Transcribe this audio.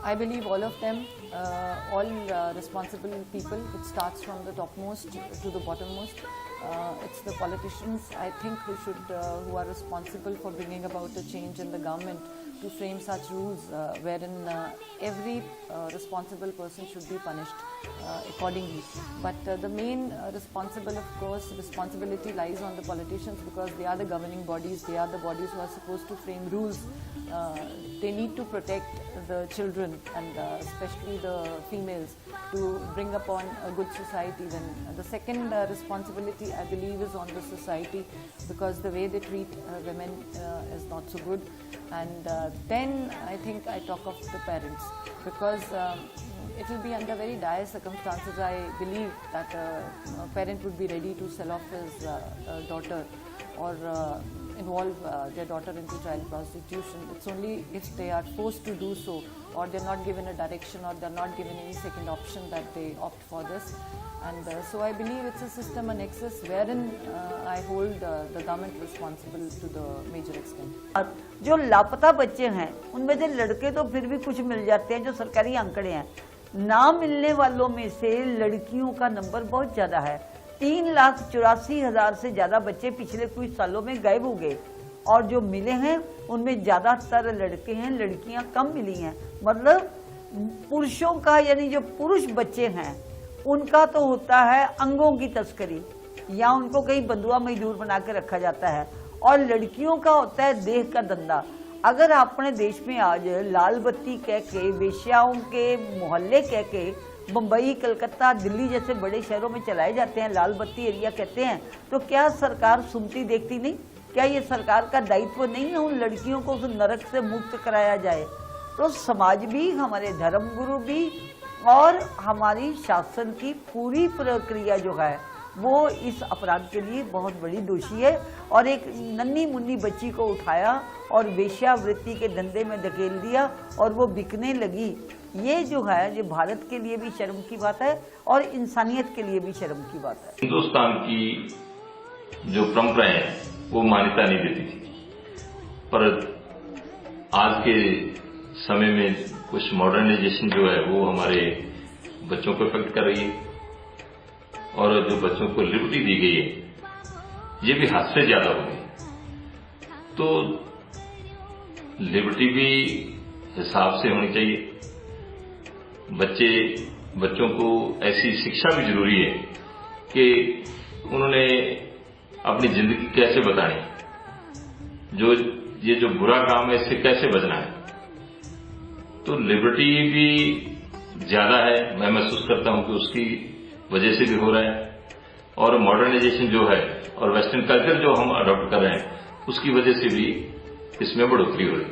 I believe all of them, all responsible people. It starts from the topmost to the bottommost. It's the politicians, I think, who are responsible for bringing about a change in the government to frame such rules wherein every responsible person should be punished accordingly. But the main responsibility lies on the politicians, because they are the governing bodies. They are the bodies who are supposed to frame rules. They need to protect the children and especially the females to bring upon a good society. Then the second responsibility, I believe, is on the society, because the way they treat women is not so good. And then I think I talk of the parents, because it will be under very dire circumstances, I believe, that a parent would be ready to sell off his daughter or involve their daughter into child prostitution. It's only if they are forced to do so, or they're not given a direction, or they're not given any second option, that they opt for this. And so I believe it's a system, a nexus, wherein I hold the government responsible to the major extent. जो लापता बच्चे हैं उनमें से लड़के तो फिर भी कुछ मिल जाते हैं, जो सरकारी आंकड़े हैं। ना मिलने वालों में से लड़कियों का नंबर बहुत ज्यादा है। 3,84,000 से ज्यादा बच्चे पिछले कुछ सालों में गायब हो गए, और जो मिले हैं उनमें ज्यादातर लड़के हैं, लड़कियां कम मिली हैं। मतलब पुरुषों का, यानी जो पुरुष बच्चे हैं उनका तो होता है अंगों की तस्करी, या उनको कहीं बंधुआ मजदूर बना के रखा जाता है, और लड़कियों का होता है देह का धंधा। अगर अपने देश में आज लाल बत्ती कह के, वेश्याओं के मोहल्ले कह के बम्बई, कलकत्ता, दिल्ली जैसे बड़े शहरों में चलाए जाते हैं, लाल बत्ती एरिया कहते हैं, तो क्या सरकार सुनती देखती नहीं? क्या ये सरकार का दायित्व नहीं है उन लड़कियों को उस नरक से मुक्त कराया जाए? तो समाज भी, हमारे धर्मगुरु भी, और हमारी शासन की पूरी प्रक्रिया जो है वो इस अपराध के लिए बहुत बड़ी दोषी है। और एक नन्ही मुन्नी बच्ची को उठाया और वेश्यावृत्ति के धंधे में धकेल दिया और वो बिकने लगी। ये जो है, ये भारत के लिए भी शर्म की बात है और इंसानियत के लिए भी शर्म की बात है। हिंदुस्तान की जो परंपराएं हैं वो मान्यता नहीं देती थी, पर आज के समय में कुछ मॉडर्नाइजेशन जो है वो हमारे बच्चों को इफेक्ट कर रही है, और जो बच्चों को लिबर्टी दी गई है ये भी हद से ज्यादा हो गई। तो लिबर्टी भी हिसाब से होनी चाहिए। बच्चों को ऐसी शिक्षा भी जरूरी है कि उन्होंने अपनी जिंदगी कैसे बतानी, ये जो बुरा काम है इससे कैसे बचना है। तो लिबर्टी भी ज्यादा है, मैं महसूस करता हूं कि उसकी वजह से भी हो रहा है, और मॉडर्नाइजेशन जो है और वेस्टर्न कल्चर जो हम अडॉप्ट कर रहे हैं उसकी वजह से भी इसमें बढ़ोतरी हो रही है।